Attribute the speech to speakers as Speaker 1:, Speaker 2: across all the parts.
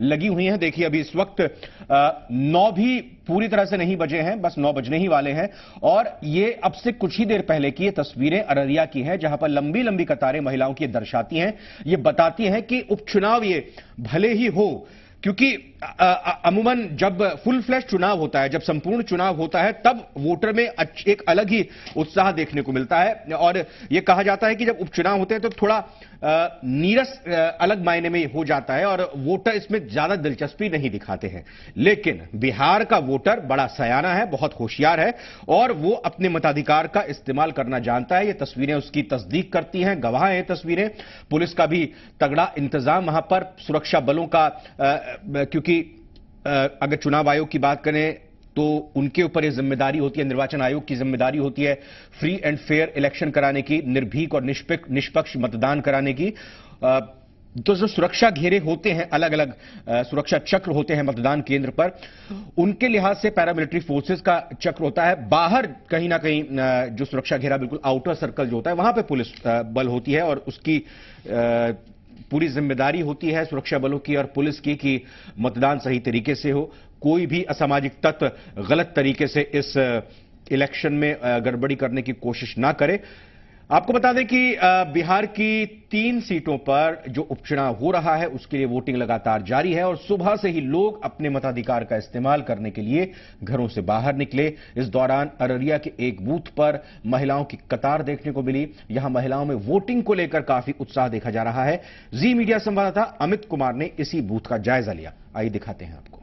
Speaker 1: लगी हुई हैं। देखिए अभी इस वक्त 9 भी पूरी तरह से नहीं बजे हैं, बस 9 बजने ही वाले हैं और ये अब से कुछ ही देर पहले की ये तस्वीरें अररिया की हैं, जहां पर लंबी लंबी कतारें महिलाओं की दर्शाती हैं। ये बताती हैं कि उपचुनाव ये भले ही हो, क्योंकि अमूमन जब फुल फ्लैश चुनाव होता है, जब संपूर्ण चुनाव होता है, तब वोटर में एक अलग ही उत्साह देखने को मिलता है और यह कहा जाता है कि जब उपचुनाव होते हैं तो थोड़ा नीरस अलग मायने में हो जाता है और वोटर इसमें ज्यादा दिलचस्पी नहीं दिखाते हैं। लेकिन बिहार का वोटर बड़ा सयाना है, बहुत होशियार है और वो अपने मताधिकार का इस्तेमाल करना जानता है। ये तस्वीरें उसकी तस्दीक करती हैं, गवाह हैं तस्वीरें। पुलिस का भी तगड़ा इंतजाम वहां पर, सुरक्षा बलों का, क्योंकि अगर चुनाव आयोग की बात करें तो उनके ऊपर यह जिम्मेदारी होती है, निर्वाचन आयोग की जिम्मेदारी होती है फ्री एंड फेयर इलेक्शन कराने की, निर्भीक और निष्पक्ष मतदान कराने की। तो जो सुरक्षा घेरे होते हैं, अलग अलग सुरक्षा चक्र होते हैं मतदान केंद्र पर, उनके लिहाज से पैरामिलिट्री फोर्सेस का चक्र होता है। बाहर कहीं ना कहीं जो सुरक्षा घेरा बिल्कुल आउटर सर्कल जो होता है, वहां पे पुलिस बल होती है और उसकी पूरी जिम्मेदारी होती है सुरक्षा बलों की और पुलिस की कि मतदान सही तरीके से हो, कोई भी असामाजिक तत्व गलत तरीके से इस इलेक्शन में गड़बड़ी करने की कोशिश ना करे। आपको बता दें कि बिहार की 3 सीटों पर जो उपचुनाव हो रहा है उसके लिए वोटिंग लगातार जारी है और सुबह से ही लोग अपने मताधिकार का इस्तेमाल करने के लिए घरों से बाहर निकले। इस दौरान अररिया के एक बूथ पर महिलाओं की कतार देखने को मिली। यहां महिलाओं में वोटिंग को लेकर काफी उत्साह देखा जा रहा है। जी मीडिया संवाददाता अमित कुमार ने इसी बूथ का जायजा लिया, आइए दिखाते हैं आपको।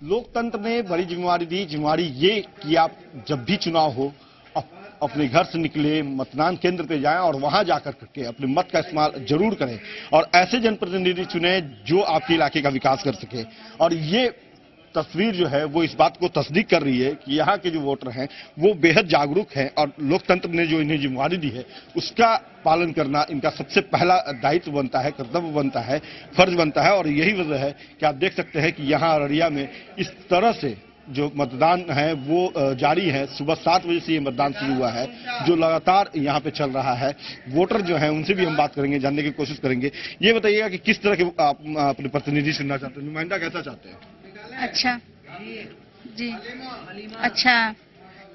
Speaker 2: लोकतंत्र ने बड़ी जिम्मेवारी दी। जिम्मेवारी ये कि आप जब भी चुनाव हो अपने घर से निकले, मतदान केंद्र पे जाएं और वहां जाकर करके अपने मत का इस्तेमाल जरूर करें और ऐसे जनप्रतिनिधि चुने जो आपके इलाके का विकास कर सके। और ये तस्वीर जो है वो इस बात को तस्दीक कर रही है कि यहाँ के जो वोटर हैं वो बेहद जागरूक हैं और लोकतंत्र ने जो इन्हें जिम्मेवारी दी है उसका पालन करना इनका सबसे पहला दायित्व बनता है, कर्तव्य बनता है, फर्ज बनता है। और यही वजह है कि आप देख सकते हैं कि यहाँ अररिया में इस तरह से जो मतदान है वो जारी है। सुबह 7 बजे से ये मतदान शुरू हुआ है जो लगातार यहाँ पे चल रहा है। वोटर जो है उनसे भी हम बात करेंगे, जानने की कोशिश करेंगे। ये बताइएगा कि किस तरह के आप अपने प्रतिनिधि चुनना चाहते हैं, नुमाइंदा कैसा चाहते हैं?
Speaker 3: अच्छा जी, अच्छा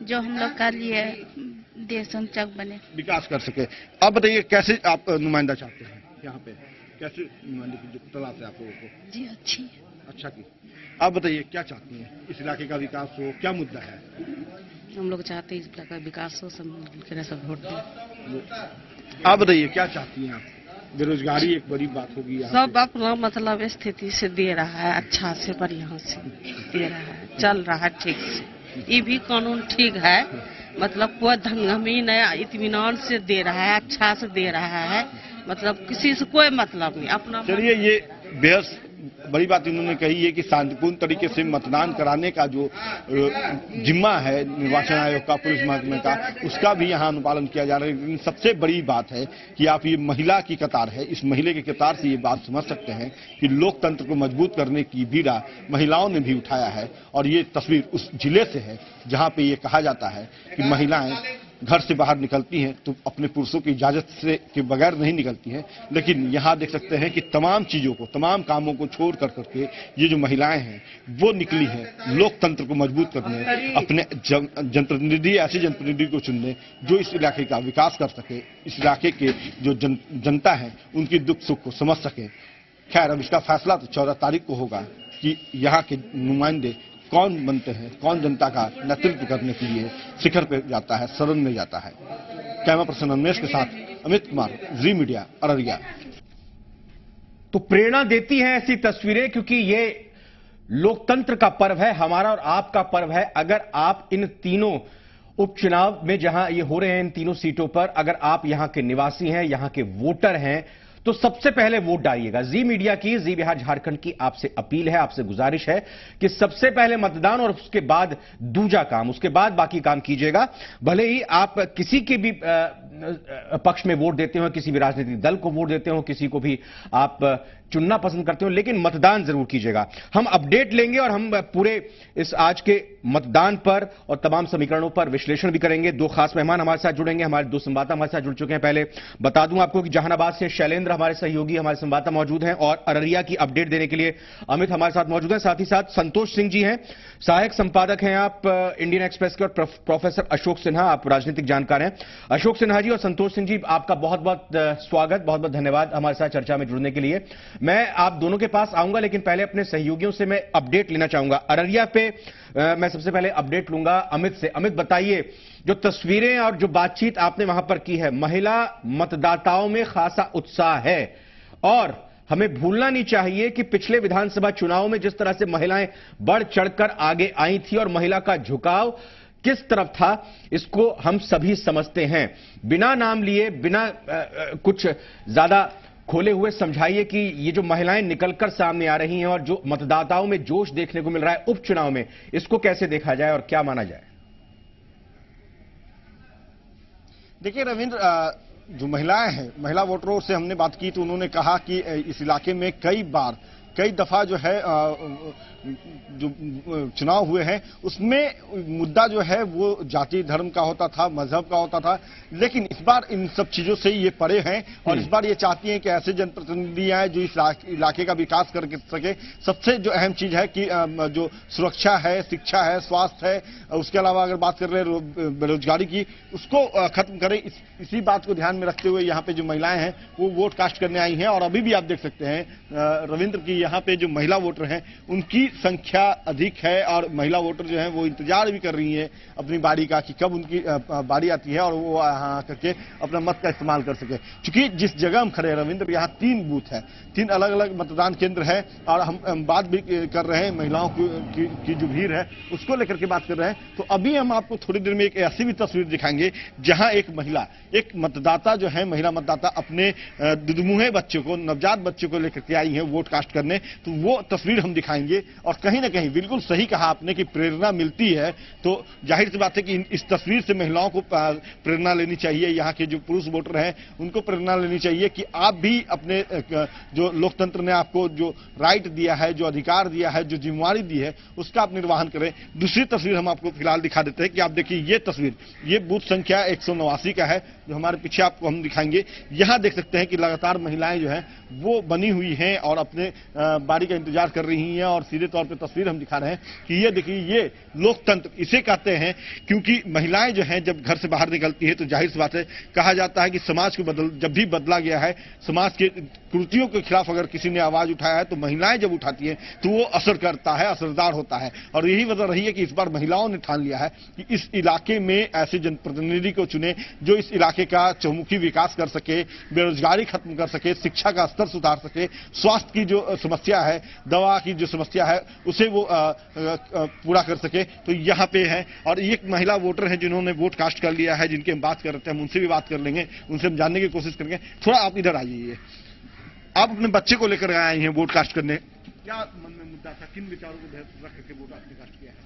Speaker 3: जो हम लोग का लिए देश संचक बने, विकास
Speaker 2: कर सके। आप बताइए कैसे आप नुमाइंदा चाहते हैं यहाँ पे, कैसे नुमाइंदा की तलाश है आप लोगों को?
Speaker 3: जी अच्छी,
Speaker 2: अच्छा की। आप बताइए क्या चाहती हैं, इस इलाके का विकास हो, क्या मुद्दा है?
Speaker 3: हम लोग चाहते हैं इस इलाके का विकास हो, सब वोट दें।
Speaker 2: आप बताइए क्या चाहती हैं आप? बेरोजगारी एक बड़ी बात होगी,
Speaker 3: सब अपना मतलब स्थिति से दे रहा है, अच्छा से बढ़िया से दे रहा है, चल रहा है ठीक से। ये भी कानून ठीक है, मतलब कोई धंगमी नया इत्मीनान से दे रहा है, अच्छा से दे रहा है, मतलब किसी से कोई मतलब नहीं अपना।
Speaker 2: चलिए ये बेहद बड़ी बात इन्होंने कही है कि शांतिपूर्ण तरीके से मतदान कराने का जो जिम्मा है निर्वाचन आयोग का, पुलिस महकमे का, उसका भी यहाँ अनुपालन किया जा रहा है। लेकिन सबसे बड़ी बात है कि आप ये महिला की कतार है, इस महिला की कतार से ये बात समझ सकते हैं कि लोकतंत्र को मजबूत करने की बीड़ा महिलाओं ने भी उठाया है। और ये तस्वीर उस जिले से है जहाँ पे ये कहा जाता है कि महिलाएं घर से बाहर निकलती हैं तो अपने पुरुषों की इजाजत से के बगैर नहीं निकलती हैं। लेकिन यहाँ देख सकते हैं कि तमाम चीजों को, तमाम कामों को छोड़ कर करके ये जो महिलाएं हैं वो निकली हैं लोकतंत्र को मजबूत करने, अपने जनप्रतिनिधि, ऐसे जनप्रतिनिधि को चुनने जो इस इलाके का विकास कर सके, इस इलाके के जो जनता है उनकी दुख सुख को समझ सके। खैर अब इसका फैसला तो 14 तारीख को होगा कि यहाँ के नुमाइंदे कौन बनते हैं, कौन जनता का नेतृत्व करने के लिए शिखर पे जाता है, सदन में जाता है। कैमरा पर्सन अमरेश के साथ अमित कुमार, जी मीडिया, अररिया।
Speaker 1: तो प्रेरणा देती हैं ऐसी तस्वीरें, क्योंकि ये लोकतंत्र का पर्व है, हमारा और आपका पर्व है। अगर आप इन तीनों उपचुनाव में जहां ये हो रहे हैं, इन तीनों सीटों पर अगर आप यहां के निवासी हैं, यहां के वोटर हैं, तो सबसे पहले वोट डालिएगा। जी मीडिया की, जी बिहार झारखंड की आपसे अपील है, आपसे गुजारिश है कि सबसे पहले मतदान और उसके बाद दूजा काम, उसके बाद बाकी काम कीजिएगा। भले ही आप किसी के भी पक्ष में वोट देते हो, किसी भी राजनीतिक दल को वोट देते हो, किसी को भी आप चुनना पसंद करते हो, लेकिन मतदान जरूर कीजिएगा। हम अपडेट लेंगे और हम पूरे इस आज के मतदान पर और तमाम समीकरणों पर विश्लेषण भी करेंगे। दो खास मेहमान हमारे साथ जुड़ेंगे, हमारे दो संवाददाता हमारे साथ जुड़ चुके हैं। पहले बता दूं आपको कि जहानाबाद से शैलेंद्र हमारे सहयोगी हमारे संवाददाता मौजूद हैं और अररिया की अपडेट देने के लिए अमित हमारे साथ मौजूद हैं। साथ ही साथ संतोष सिंह जी हैं, सहायक संपादक हैं आप इंडियन एक्सप्रेस के, और प्रोफेसर अशोक सिन्हा, आप राजनीतिक जानकार हैं। अशोक सिन्हा जी और संतोष सिंह जी, आपका बहुत बहुत स्वागत, बहुत बहुत धन्यवाद हमारे साथ चर्चा में जुड़ने के लिए। मैं आप दोनों के पास आऊंगा, लेकिन पहले अपने सहयोगियों से मैं अपडेट लेना चाहूंगा। अररिया पे मैं सबसे पहले अपडेट लूंगा अमित से। अमित, बताइए, जो तस्वीरें और जो बातचीत आपने वहां पर की है, महिला मतदाताओं में खासा उत्साह है और हमें भूलना नहीं चाहिए कि पिछले विधानसभा चुनाव में जिस तरह से महिलाएं बढ़ चढ़कर आगे आई थी और महिला का झुकाव किस तरफ था, इसको हम सभी समझते हैं। बिना नाम लिए, बिना कुछ ज्यादा खोले हुए समझाइए कि ये जो महिलाएं निकलकर सामने आ रही हैं और जो मतदाताओं में जोश देखने को मिल रहा है उपचुनाव में, इसको कैसे देखा जाए और क्या माना जाए?
Speaker 2: देखिए रविंद्र, जो महिलाएं हैं, महिला वोटरों से हमने बात की तो उन्होंने कहा कि इस इलाके में कई दफा जो है जो चुनाव हुए हैं उसमें मुद्दा जो है वो जाति धर्म का होता था, मजहब का होता था, लेकिन इस बार इन सब चीजों से ये परे हैं और इस बार ये चाहती हैं कि ऐसे जनप्रतिनिधि आए जो इस इलाके का विकास कर सके। सबसे जो अहम चीज है कि जो सुरक्षा है, शिक्षा है, स्वास्थ्य है, उसके अलावा अगर बात कर रहे हैं बेरोजगारी की, उसको खत्म करें। इसी बात को ध्यान में रखते हुए यहाँ पे जो महिलाएं हैं वो वोट कास्ट करने आई हैं और अभी भी आप देख सकते हैं रविंद्र की यहाँ पे जो महिला वोटर हैं उनकी संख्या अधिक है और महिला वोटर जो हैं वो इंतजार भी कर रही हैं अपनी बारी का कि कब उनकी बारी आती है और वो यहाँ करके अपना मत का इस्तेमाल कर सके। क्योंकि जिस जगह हम खड़े हैं रविंद्र, यहाँ 3 बूथ है, 3 अलग अलग मतदान केंद्र है और हम बात भी कर रहे हैं महिलाओं की जो भीड़ है उसको लेकर के बात कर रहे हैं। तो अभी हम आपको थोड़ी देर में एक ऐसी भी तस्वीर दिखाएंगे जहां एक महिला, एक मतदाता जो है, महिला मतदाता अपने दुधमुहे बच्चों को, नवजात बच्चों को लेकर के आई है वोट कास्ट करने। तो वो तस्वीर हम दिखाएंगे और कहीं ना कहीं बिल्कुल सही कहा आपने कि प्रेरणा मिलती है। तो जाहिर सी बात है कि इस तस्वीर से महिलाओं को प्रेरणा लेनी चाहिए, यहाँ के जो पुरुष वोटर हैं उनको प्रेरणा लेनी चाहिए कि आप भी अपने जो लोकतंत्र ने आपको जो राइट दिया है, जो अधिकार दिया है, जो जिम्मेवारी दी है, उसका आप निर्वहन करें। दूसरी तस्वीर हम आपको फिलहाल दिखा देते हैं कि आप देखिए ये तस्वीर, ये बूथ संख्या 189 का है जो हमारे पीछे आपको हम दिखाएंगे। यहां देख सकते हैं कि लगातार महिलाएं जो हैं वो बनी हुई हैं और अपने बारी का इंतजार कर रही हैं और सीधे तौर पे तस्वीर हम दिखा रहे हैं कि ये देखिए, ये लोकतंत्र इसे कहते हैं। क्योंकि महिलाएं जो हैं जब घर से बाहर निकलती है तो जाहिर सी बात है, कहा जाता है कि समाज को जब भी बदला गया है, समाज के कुरीतियों के खिलाफ अगर किसी ने आवाज उठाया है तो महिलाएं जब उठाती हैं तो वो असर करता है, असरदार होता है। और यही वजह रही है कि इस बार महिलाओं ने ठान लिया है कि इस इलाके में ऐसे जनप्रतिनिधि को चुने जो इस इलाके का चहुमुखी विकास कर सके, बेरोजगारी खत्म कर सके, शिक्षा का स्तर सुधार सके, स्वास्थ्य की जो समस्या है, दवा की जो समस्या है उसे वो पूरा कर सके। तो यहाँ पे है और एक महिला वोटर है जिन्होंने वोट कास्ट कर लिया है, जिनके हम बात कर रहे थे, हम उनसे भी बात कर लेंगे, उनसे हम जानने की कोशिश करेंगे। थोड़ा आप इधर आ जाइए, आप अपने बच्चे को लेकर आए हैं वोट कास्ट करने, क्या मन में मुद्दा था, किन विचारों को रख करके वोट आपने कास्ट किया है?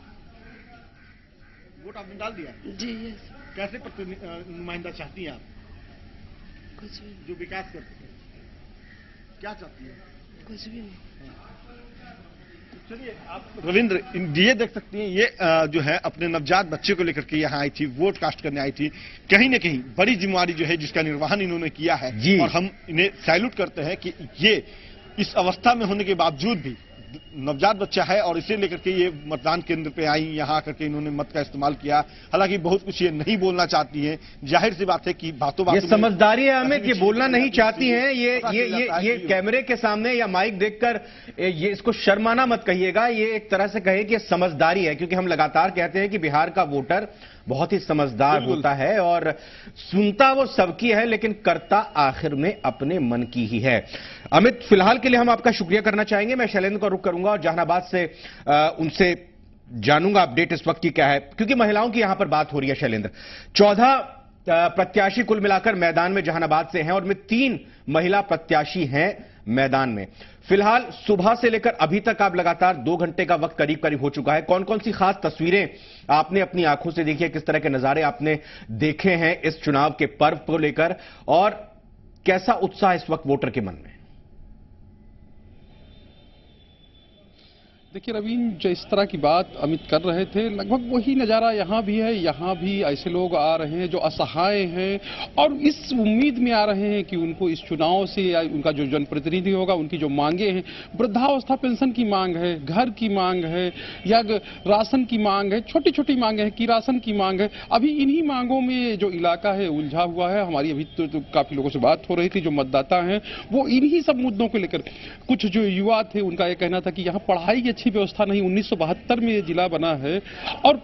Speaker 2: वोट आपने डाल दिया
Speaker 3: जी?
Speaker 2: कैसे नुमाइंदा चाहती हैं आप?
Speaker 3: कुछ भी,
Speaker 2: जो विकास कर सके, क्या चाहती है?
Speaker 3: कुछ भी नहीं।
Speaker 2: चलिए आप रविंद्र, ये देख सकती हैं, ये जो है अपने नवजात बच्चे को लेकर के यहाँ आई थी, वोट कास्ट करने आई थी। कहीं ना कहीं बड़ी जिम्मेवारी जो है जिसका निर्वहन इन्होंने किया है और हम इन्हें सैल्यूट करते हैं कि ये इस अवस्था में होने के बावजूद भी नवजात बच्चा है और इसे लेकर के ये मतदान केंद्र पे आई, यहाँ आकर के इन्होंने मत का इस्तेमाल किया। हालांकि बहुत कुछ ये नहीं बोलना चाहती हैं, जाहिर सी बात है कि बातों
Speaker 1: ये समझदारी है अमित, ये बोलना नहीं चाहती हैं। ये कैमरे के सामने या माइक देखकर ये इसको शर्माना मत कहिएगा, ये एक तरह से कहे कि समझदारी है, क्योंकि हम लगातार कहते हैं कि बिहार का वोटर बहुत ही समझदार होता है और सुनता वो सबकी है लेकिन करता आखिर में अपने मन की ही है। अमित, फिलहाल के लिए हम आपका शुक्रिया करना चाहेंगे। मैं शैलेंद्र का रुख करूंगा और जहानाबाद से उनसे जानूंगा अपडेट इस वक्त की क्या है, क्योंकि महिलाओं की यहां पर बात हो रही है। शैलेंद्र, 14 प्रत्याशी कुल मिलाकर मैदान में जहानाबाद से हैं और में 3 महिला प्रत्याशी हैं मैदान में। फिलहाल सुबह से लेकर अभी तक आप लगातार 2 घंटे का वक्त करीब करीब हो चुका है। कौन कौन सी खास तस्वीरें आपने अपनी आंखों से देखी है, किस तरह के नजारे आपने देखे हैं इस चुनाव के पर्व को लेकर और कैसा उत्साह इस वक्त वोटर के मन में?
Speaker 4: देखिए रवीन, जो इस तरह की बात अमित कर रहे थे, लगभग वही नज़ारा यहाँ भी है। यहाँ भी ऐसे लोग आ रहे हैं जो असहाय हैं और इस उम्मीद में आ रहे हैं कि उनको इस चुनाव से या उनका जो जनप्रतिनिधि होगा, उनकी जो मांगे हैं, वृद्धावस्था पेंशन की मांग है, घर की मांग है या राशन की मांग है, छोटी छोटी मांगे हैं, किरासन की मांग है। अभी इन्हीं मांगों में जो इलाका है उलझा हुआ है। हमारी अभी तो काफी लोगों से बात हो रही थी, जो मतदाता हैं वो इन्हीं सब मुद्दों को लेकर, कुछ जो युवा थे उनका यह कहना था कि यहाँ पढ़ाई की अच्छी व्यवस्था नहीं। 1972 में ये जिला बना है और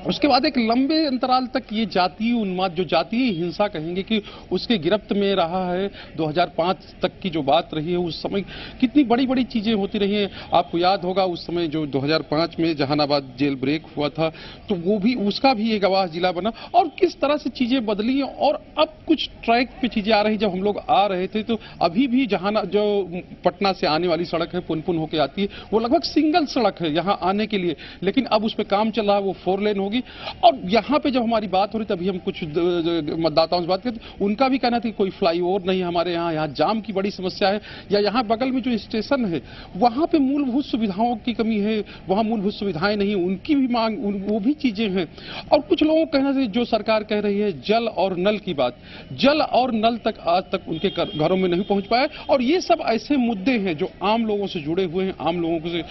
Speaker 4: उसके बाद एक लंबे अंतराल तक ये जातीय उन्माद, जो जातीय हिंसा कहेंगे कि उसके गिरफ्त में रहा है। 2005 तक की जो बात रही है, उस समय कितनी बड़ी बड़ी चीजें होती रही हैं। आपको याद होगा उस समय जो 2005 में जहानाबाद जेल ब्रेक हुआ था, तो वो भी, उसका भी एक गवाह जिला बना और किस तरह से चीजें बदली और अब कुछ ट्रैक पे चीजें आ रही। जब हम लोग आ रहे थे तो अभी भी जो पटना से आने वाली सड़क है, पुनपुन होकर आती है, वो लगभग सिंगल सड़क है यहाँ आने के लिए, लेकिन अब उस पर काम चल रहा है, वो 4 लेन होगी। और यहाँ पे जब हमारी बात हो रही तभी हम कुछ मतदाताओं से बात करते, उनका भी कहना था कि कोई फ्लाईओवर नहीं हमारे यहाँ जाम की बड़ी समस्या है, या यहाँ बगल में जो स्टेशन है वहाँ पे मूलभूत सुविधाओं की कमी है, वहाँ मूलभूत सुविधाएं नहीं, उनकी भी मांग, वो भी चीजें हैं। और कुछ लोगों का कहना था जो सरकार कह रही है जल और नल की बात, जल और नल तक आज तक उनके घरों में नहीं पहुंच पाया। और ये सब ऐसे मुद्दे हैं जो आम लोगों से जुड़े हुए हैं, आम लोगों से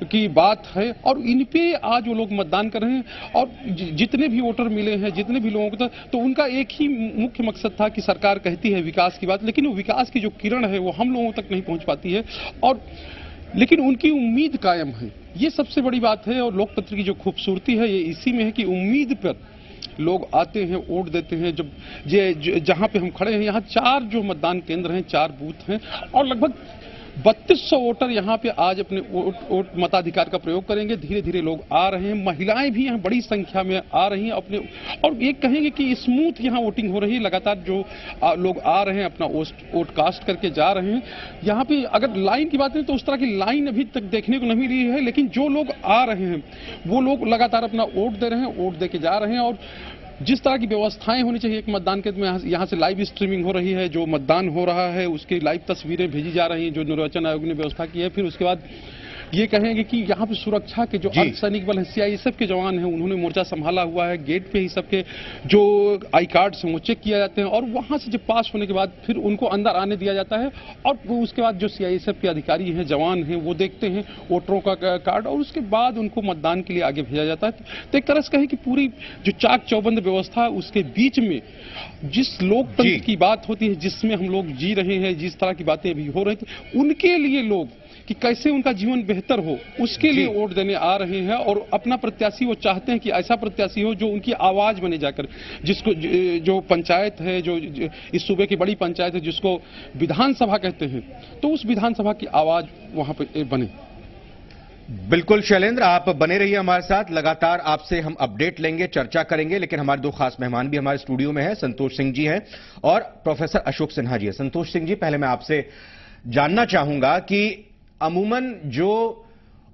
Speaker 4: की बात है और इन पे आज वो लोग मतदान कर रहे हैं। और जितने भी वोटर मिले हैं, जितने भी लोगों को, तो उनका एक ही मुख्य मकसद था कि सरकार कहती है विकास की बात, लेकिन वो विकास की जो किरण है वो हम लोगों तक नहीं पहुंच पाती है, और लेकिन उनकी उम्मीद कायम है। ये सबसे बड़ी बात है। और लोकतंत्र की जो खूबसूरती है ये इसी में है कि उम्मीद पर लोग आते हैं, वोट देते हैं। जब जहां पे हम खड़े हैं, यहाँ 4 जो मतदान केंद्र हैं, 4 बूथ हैं और लगभग 3200 वोटर यहाँ पे आज अपने वोट मताधिकार का प्रयोग करेंगे। धीरे धीरे लोग आ रहे हैं, महिलाएं भी यहाँ बड़ी संख्या में आ रही हैं अपने, और ये कहेंगे कि स्मूथ यहाँ वोटिंग हो रही है। लगातार जो लोग आ रहे हैं अपना वोट कास्ट करके जा रहे हैं। यहाँ पे अगर लाइन की बात करें तो उस तरह की लाइन अभी तक देखने को नहीं मिली है, लेकिन जो लोग आ रहे हैं वो लोग लगातार अपना वोट दे रहे हैं, वोट दे के जा रहे हैं। और जिस तरह की व्यवस्थाएं होनी चाहिए एक मतदान केंद्र में, यहाँ से लाइव स्ट्रीमिंग हो रही है, जो मतदान हो रहा है उसकी लाइव तस्वीरें भेजी जा रही हैं जो निर्वाचन आयोग ने व्यवस्था की है। फिर उसके बाद ये कहेंगे कि यहाँ पे सुरक्षा के जो अर्धसैनिक बल है, सीआईएसएफ के जवान हैं, उन्होंने मोर्चा संभाला हुआ है। गेट पे ही सबके जो आई कार्ड हैं वो चेक किया जाते हैं और वहां से जब पास होने के बाद फिर उनको अंदर आने दिया जाता है। और उसके बाद जो सीआईएसएफ के अधिकारी हैं, जवान हैं, वो देखते हैं वोटरों का कार्ड और उसके बाद उनको मतदान के लिए आगे भेजा जाता है। तो एक तरह से कहें कि पूरी जो चाक चौबंद व्यवस्था है उसके बीच में जिस लोकतंत्र की बात होती है, जिसमें हम लोग जी रहे हैं, जिस तरह की बातें अभी हो रही थी, उनके लिए लोग कि कैसे उनका जीवन बेहतर हो उसके लिए वोट देने आ रहे हैं। और अपना प्रत्याशी वो चाहते हैं कि ऐसा प्रत्याशी हो जो उनकी आवाज बने जाकर, जिसको जो पंचायत है, जो इस सूबे की बड़ी पंचायत है जिसको विधानसभा कहते हैं, तो उस विधानसभा की आवाज वहां पे बने।
Speaker 1: बिल्कुल शैलेंद्र, आप बने रहिए हमारे साथ, लगातार आपसे हम अपडेट लेंगे, चर्चा करेंगे। लेकिन हमारे 2 खास मेहमान भी हमारे स्टूडियो में हैं। संतोष सिंह जी हैं और प्रोफेसर अशोक सिन्हा जी हैं। संतोष सिंह जी, पहले मैं आपसे जानना चाहूंगा कि अमूमन जो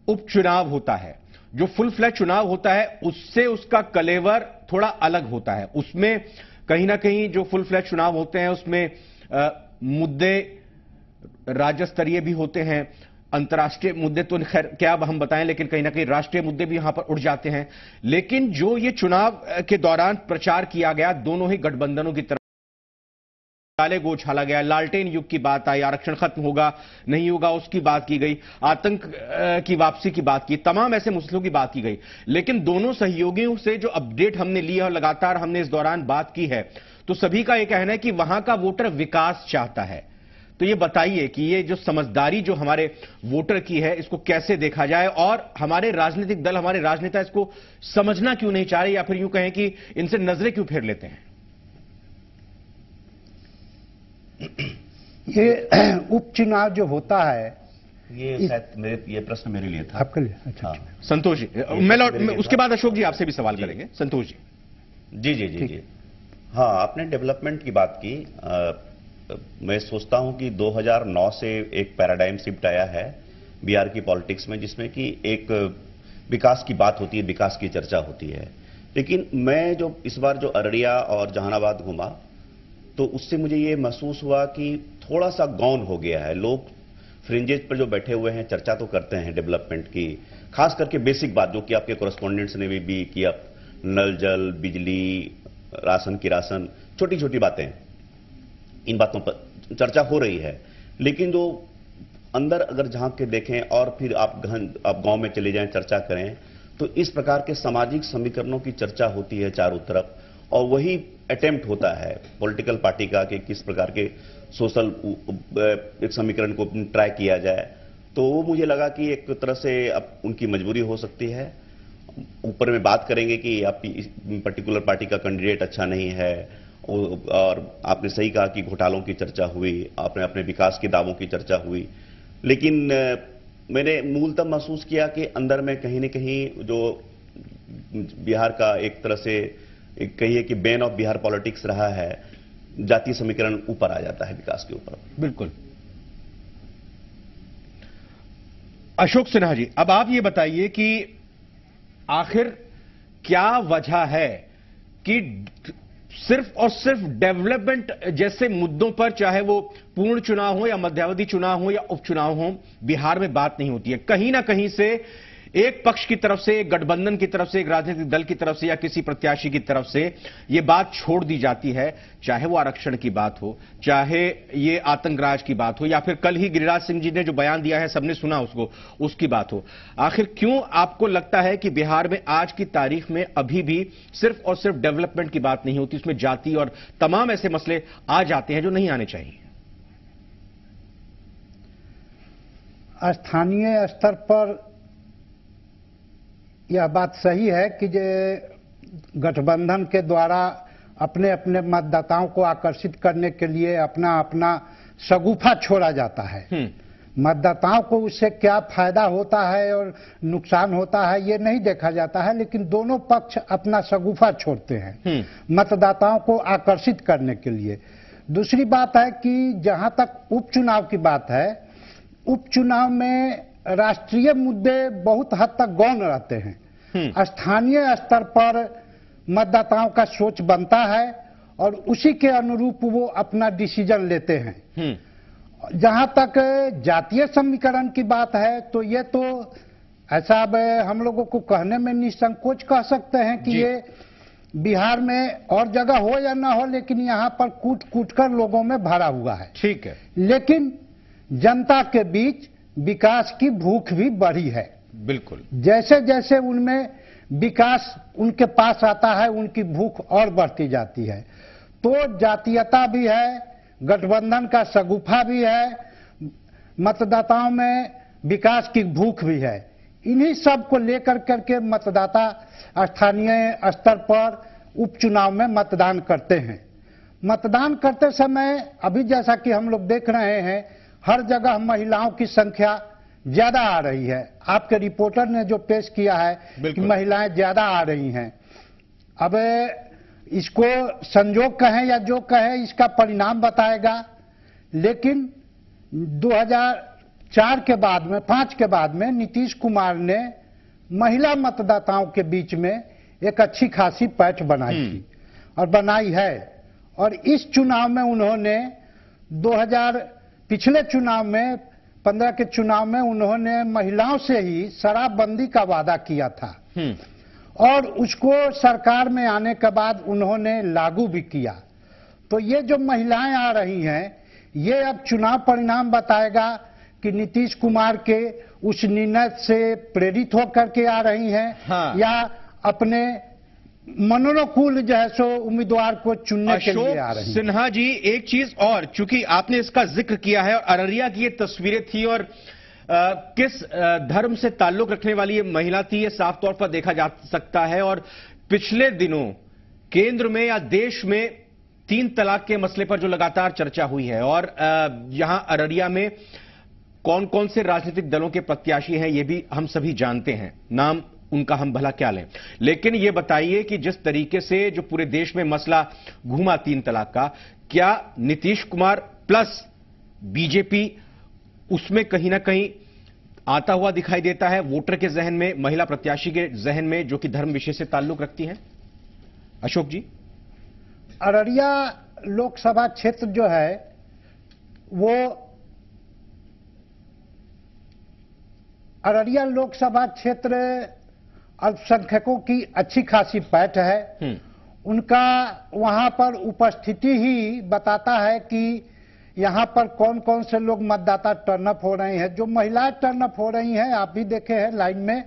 Speaker 1: उपचुनाव होता है, जो फुल फ्लैश चुनाव होता है, उससे उसका कलेवर थोड़ा अलग होता है। उसमें कहीं ना कहीं जो फुल फ्लैश चुनाव होते हैं उसमें मुद्दे राज्य स्तरीय भी होते हैं, अंतर्राष्ट्रीय मुद्दे तो खैर क्या अब हम बताएं, लेकिन कहीं ना कहीं राष्ट्रीय मुद्दे भी यहां पर उठ जाते हैं। लेकिन जो ये चुनाव के दौरान प्रचार किया गया दोनों ही गठबंधनों की तरफ, काले गो उछाला गया, लालटेन युग की बात आई, आरक्षण खत्म होगा नहीं होगा उसकी बात की गई, आतंक की वापसी की बात की, तमाम ऐसे मुद्दों की बात की गई। लेकिन दोनों सहयोगियों से जो अपडेट हमने लिया और लगातार हमने इस दौरान बात की है, तो सभी का यह कहना है कि वहां का वोटर विकास चाहता है। तो ये बताइए कि ये जो समझदारी जो हमारे वोटर की है, इसको कैसे देखा जाए और हमारे राजनीतिक दल, हमारे राजनेता इसको समझना क्यों नहीं चाह रहे, या फिर यूं कहें कि इनसे नजरें क्यों फेर लेते हैं?
Speaker 5: ये उपचुनाव जो होता है,
Speaker 1: ये शायद ये प्रश्न मेरे लिए था,
Speaker 5: आपके लिए। अच्छा,
Speaker 1: संतोष जी, मैं उसके बाद अशोक जी आपसे भी सवाल करेंगे। संतोष जी।
Speaker 6: जी जी जी जी, हाँ, आपने डेवलपमेंट की बात की। मैं सोचता हूं कि 2009 से एक पैराडाइम शिफ्ट आया है बिहार की पॉलिटिक्स में, जिसमें कि एक विकास की बात होती है, विकास की चर्चा होती है। लेकिन मैं जो इस बार जो अररिया और जहानाबाद घूमा, तो उससे मुझे ये महसूस हुआ कि थोड़ा सा गौन हो गया है। लोग फ्रिंजेज पर जो बैठे हुए हैं चर्चा तो करते हैं डेवलपमेंट की, खास करके बेसिक बात जो कि आपके कोरेस्पोंडेंट्स ने भी की, आप नल जल, बिजली, राशन की राशन, छोटी छोटी बातें, इन बातों पर चर्चा हो रही है। लेकिन जो अंदर अगर झांक के देखें और फिर आप गांव में चले जाएं, चर्चा करें, तो इस प्रकार के सामाजिक समीकरणों की चर्चा होती है चारों तरफ, और वही अटेम्प्ट होता है पॉलिटिकल पार्टी का कि किस प्रकार के सोशल एक समीकरण को ट्राई किया जाए। तो वो मुझे लगा कि एक तरह से अब उनकी मजबूरी हो सकती है। ऊपर में बात करेंगे कि आपकी पर्टिकुलर पार्टी का कैंडिडेट अच्छा नहीं है, और आपने सही कहा कि घोटालों की चर्चा हुई, आपने अपने विकास के दावों की चर्चा हुई, लेकिन मैंने मूलतः महसूस किया कि अंदर में कहीं न कहीं जो बिहार का एक तरह से कहिए कि बेन ऑफ बिहार पॉलिटिक्स रहा है, जातीय समीकरण ऊपर आ जाता है विकास के ऊपर।
Speaker 1: बिल्कुल। अशोक सिन्हा जी, अब आप ये बताइए कि आखिर क्या वजह है कि सिर्फ और सिर्फ डेवलपमेंट जैसे मुद्दों पर, चाहे वो पूर्ण चुनाव हो या मध्यावधि चुनाव हो या उपचुनाव हो, बिहार में बात नहीं होती है। कहीं ना कहीं से एक पक्ष की तरफ से, एक गठबंधन की तरफ से, एक राजनीतिक दल की तरफ से या किसी प्रत्याशी की तरफ से यह बात छोड़ दी जाती है, चाहे वो आरक्षण की बात हो, चाहे ये आतंकराज की बात हो, या फिर कल ही गिरिराज सिंह जी ने जो बयान दिया है, सबने सुना उसको, उसकी बात हो। आखिर क्यों आपको लगता है कि बिहार में आज की तारीख में अभी भी सिर्फ और सिर्फ डेवलपमेंट की बात नहीं होती, उसमें जाति और तमाम ऐसे मसले आ जाते हैं जो नहीं आने चाहिए?
Speaker 5: स्थानीय स्तर पर यह बात सही है कि गठबंधन के द्वारा अपने अपने मतदाताओं को आकर्षित करने के लिए अपना अपना शगुफा छोड़ा जाता है। मतदाताओं को उससे क्या फायदा होता है और नुकसान होता है ये नहीं देखा जाता है, लेकिन दोनों पक्ष अपना शगुफा छोड़ते हैं मतदाताओं को आकर्षित करने के लिए। दूसरी बात है कि जहां तक उपचुनाव की बात है, उपचुनाव में राष्ट्रीय मुद्दे बहुत हद तक गौण रहते हैं। स्थानीय स्तर पर मतदाताओं का सोच बनता है और उसी के अनुरूप वो अपना डिसीजन लेते हैं। जहां तक जातीय समीकरण की बात है तो ये तो ऐसा अब हम लोगों को कहने में निसंकोच कह सकते हैं कि ये बिहार में और जगह हो या ना हो, लेकिन यहाँ पर कूट कूट कर लोगों में भरा हुआ है।
Speaker 1: ठीक है,
Speaker 5: लेकिन जनता के बीच विकास की भूख भी बढ़ी है।
Speaker 1: बिल्कुल,
Speaker 5: जैसे जैसे उनमें विकास उनके पास आता है उनकी भूख और बढ़ती जाती है। तो जातीयता भी है, गठबंधन का शगुफा भी है, मतदाताओं में विकास की भूख भी है। इन्हीं सब को लेकर करके मतदाता स्थानीय स्तर पर उपचुनाव में मतदान करते हैं। मतदान करते समय अभी जैसा कि हम लोग देख रहे हैं, हर जगह महिलाओं की संख्या ज्यादा आ रही है। आपके रिपोर्टर ने जो पेश किया है कि महिलाएं ज्यादा आ रही हैं। अब इसको संजोग कहें या जो कहें, इसका परिणाम बताएगा। लेकिन 2004 के बाद में, 5 के बाद में नीतीश कुमार ने महिला मतदाताओं के बीच में एक अच्छी खासी पैठ बनाई थी और बनाई है। और इस चुनाव में उन्होंने पिछले चुनाव में 15 के चुनाव में उन्होंने महिलाओं से ही शराबबंदी का वादा किया था और उसको सरकार में आने के बाद उन्होंने लागू भी किया। तो ये जो महिलाएं आ रही हैं, ये अब चुनाव परिणाम बताएगा कि नीतीश कुमार के उस निर्णय से प्रेरित होकर के आ रही हैं या अपने मनोनुकूल जो है सो उम्मीदवार को चुनने के लिए आ रही हैं।
Speaker 1: सिन्हा जी, एक चीज और, चूंकि आपने इसका जिक्र किया है और अररिया की ये तस्वीरें थी और किस धर्म से ताल्लुक रखने वाली ये महिला थी, ये साफ तौर पर देखा जा सकता है। और पिछले दिनों केंद्र में या देश में 3 तलाक के मसले पर जो लगातार चर्चा हुई है, और यहां अररिया में कौन कौन से राजनीतिक दलों के प्रत्याशी हैं ये भी हम सभी जानते हैं, नाम उनका हम भला क्या लें। लेकिन ये बताइए कि जिस तरीके से जो पूरे देश में मसला घूमा 3 तलाक का, क्या नीतीश कुमार प्लस बीजेपी उसमें कहीं ना कहीं आता हुआ दिखाई देता है वोटर के जहन में, महिला प्रत्याशी के जहन में, जो कि धर्म विषय से ताल्लुक रखती हैं? अशोक जी,
Speaker 5: अररिया लोकसभा क्षेत्र जो है वो अररिया लोकसभा क्षेत्र अल्पसंख्यकों की अच्छी खासी पैठ है। उनका वहां पर उपस्थिति ही बताता है कि यहां पर कौन कौन से लोग मतदाता टर्नअप हो रहे हैं। जो महिलाएं टर्नअप हो रही हैं, आप भी देखे हैं लाइन में,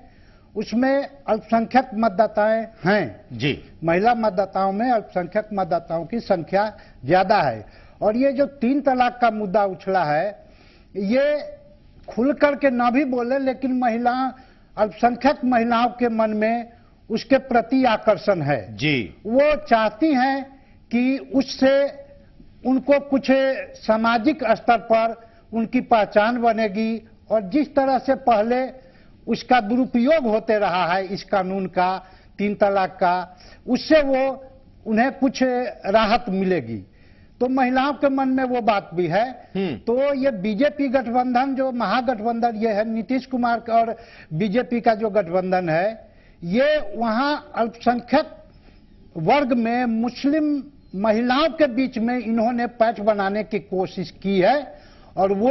Speaker 5: उसमें अल्पसंख्यक मतदाताएं हैं
Speaker 1: जी।
Speaker 5: महिला मतदाताओं में अल्पसंख्यक मतदाताओं की संख्या ज्यादा है। और ये जो 3 तलाक का मुद्दा उछला है, ये खुल करके ना भी बोले, लेकिन अल्पसंख्यक महिलाओं के मन में उसके प्रति आकर्षण है
Speaker 1: जी।
Speaker 5: वो चाहती हैं कि उससे उनको कुछ सामाजिक स्तर पर उनकी पहचान बनेगी। और जिस तरह से पहले उसका दुरुपयोग होते रहा है इस कानून का, 3 तलाक का, उससे वो उन्हें कुछ राहत मिलेगी। तो महिलाओं के मन में वो बात भी है। तो ये बीजेपी गठबंधन, जो महागठबंधन ये है, नीतीश कुमार का और बीजेपी का जो गठबंधन है, ये वहां अल्पसंख्यक वर्ग में मुस्लिम महिलाओं के बीच में इन्होंने पैठ बनाने की कोशिश की है। और वो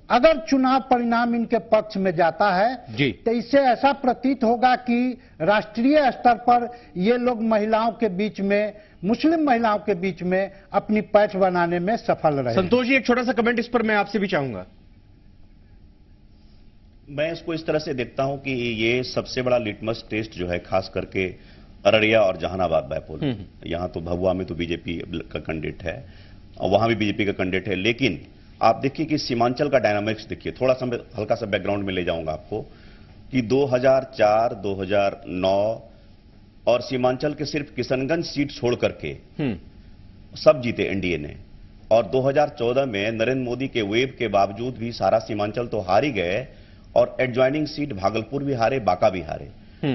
Speaker 5: अगर चुनाव परिणाम इनके पक्ष में जाता है
Speaker 1: जी,
Speaker 5: तो इससे ऐसा प्रतीत होगा कि राष्ट्रीय स्तर पर ये लोग महिलाओं के बीच में, मुस्लिम महिलाओं के बीच में अपनी पैठ बनाने में सफल रहे।
Speaker 1: संतोष जी, एक छोटा सा कमेंट इस पर मैं आपसे भी चाहूंगा।
Speaker 6: मैं इसको इस तरह से देखता हूं कि ये सबसे बड़ा लिटमस टेस्ट जो है, खास करके अररिया और जहानाबाद बैपुल, यहां तो भभुआ में तो बीजेपी का कैंडिडेट है और वहां भी बीजेपी का कैंडिडेट है। लेकिन आप देखिए कि सीमांचल का डायनामिक्स देखिए, थोड़ा सा हल्का सा बैकग्राउंड में ले जाऊंगा आपको कि 2004, 2009 और सीमांचल के सिर्फ किशनगंज सीट छोड़ करके सब जीते एनडीए ने। और 2014 में नरेंद्र मोदी के वेव के बावजूद भी सारा सीमांचल तो हार ही गए और एडजॉइनिंग सीट भागलपुर भी हारे, बांका भी हारे।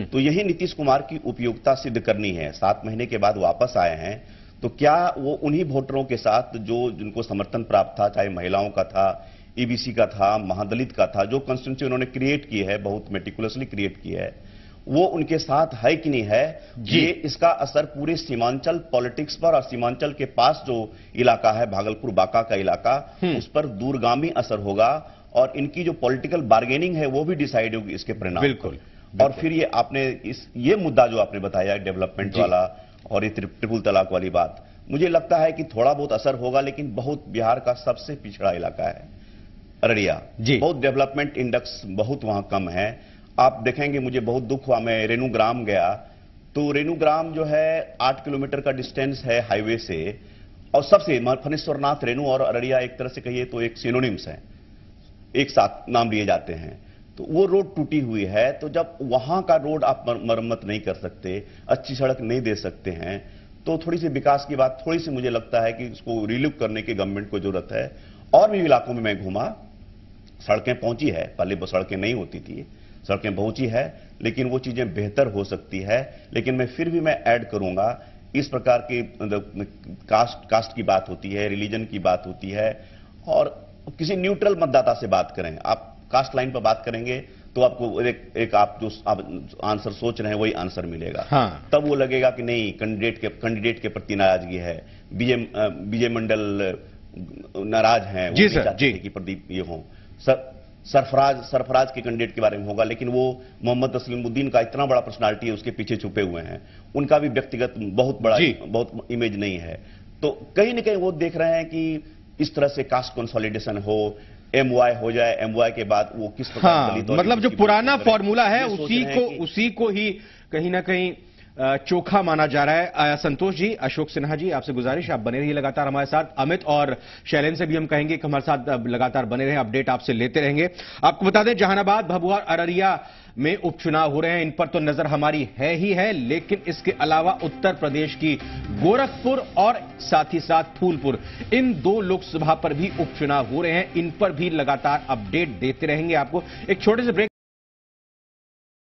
Speaker 6: तो यही नीतीश कुमार की उपयोगिता सिद्ध करनी है। 7 महीने के बाद वापस आए हैं, तो क्या वो उन्हीं वोटरों के साथ जिनको समर्थन प्राप्त था, चाहे महिलाओं का था, ईबीसी का था, महादलित का था, जो कंस्टिट्यूंसी उन्होंने क्रिएट की है, बहुत मेटिकुलसली क्रिएट की है, वो उनके साथ है कि नहीं है? ये इसका असर पूरे सीमांचल पॉलिटिक्स पर और सीमांचल के पास जो इलाका है, भागलपुर बांका का इलाका, उस पर दूरगामी असर होगा। और इनकी जो पॉलिटिकल बार्गेनिंग है वो भी डिसाइड होगी इसके परिणाम।
Speaker 1: बिल्कुल।
Speaker 6: और फिर ये मुद्दा जो आपने बताया डेवलपमेंट वाला और ये ट्रिपल तलाक वाली बात, मुझे लगता है कि थोड़ा बहुत असर होगा, लेकिन बहुत बिहार का सबसे पिछड़ा इलाका है अररिया जी। बहुत डेवलपमेंट इंडेक्स बहुत वहां कम है। आप देखेंगे, मुझे बहुत दुख हुआ, मैं रेणुग्राम गया तो रेणुग्राम जो है 8 किलोमीटर का डिस्टेंस है हाईवे से, और सबसे फनेश्वरनाथ, रेणु और अररिया एक तरह से कहिए तो एक सिनोनिम्स है, एक साथ नाम लिए जाते हैं। तो वो रोड टूटी हुई है, तो जब वहां का रोड आप मरम्मत नहीं कर सकते, अच्छी सड़क नहीं दे सकते हैं, तो थोड़ी सी विकास की बात, थोड़ी सी मुझे लगता है कि इसको रिलुक करने की गवर्नमेंट को जरूरत है। और भी इलाकों में मैं घूमा, सड़कें पहुंची है, पहले वो सड़कें नहीं होती थी, सड़कें पहुंची है, लेकिन वो चीजें बेहतर हो सकती है। लेकिन मैं फिर भी मैं ऐड करूंगा, इस प्रकार की कास्ट की बात होती है, रिलीजन की बात होती है, और किसी न्यूट्रल मतदाता से बात करें। आप कास्ट लाइन पर बात करेंगे तो आपको एक आप जो आंसर सोच रहे हैं वही आंसर मिलेगा।
Speaker 1: हाँ।
Speaker 6: तब वो लगेगा कि नहीं, कैंडिडेट के प्रति नाराजगी है, विजय मंडल नाराज हैं,
Speaker 1: जी सर जी,
Speaker 6: कि प्रदीप ये हो, सरफराज के कैंडिडेट के बारे में होगा, लेकिन वो मोहम्मद तस्लीमुद्दीन का इतना बड़ा पर्सनालिटी है, उसके पीछे छुपे हुए हैं, उनका भी व्यक्तिगत बहुत बड़ा बहुत इमेज नहीं है। तो कहीं ना कहीं वो देख रहे हैं कि इस तरह से कास्ट कंसोलिडेशन हो, एमवाई हो जाए, एमवाई के बाद वो किस प्रकार
Speaker 1: मतलब जो पुराना फॉर्मूला है उसी को ही कहीं ना कहीं चोखा माना जा रहा है। संतोष जी, अशोक सिन्हा जी, आपसे गुजारिश, आप बने रहिए लगातार हमारे साथ। अमित और शैलेंद्र से भी हम कहेंगे कि हमारे साथ लगातार बने रहें, अपडेट आपसे लेते रहेंगे। आपको बता दें, जहानाबाद, भभुआ, अररिया में उपचुनाव हो रहे हैं, इन पर तो नजर हमारी है ही है, लेकिन इसके अलावा उत्तर प्रदेश की गोरखपुर और साथ ही साथ फूलपुर, इन 2 लोकसभा पर भी उपचुनाव हो रहे हैं, इन पर भी लगातार अपडेट देते रहेंगे आपको। एक छोटे से ब्रेक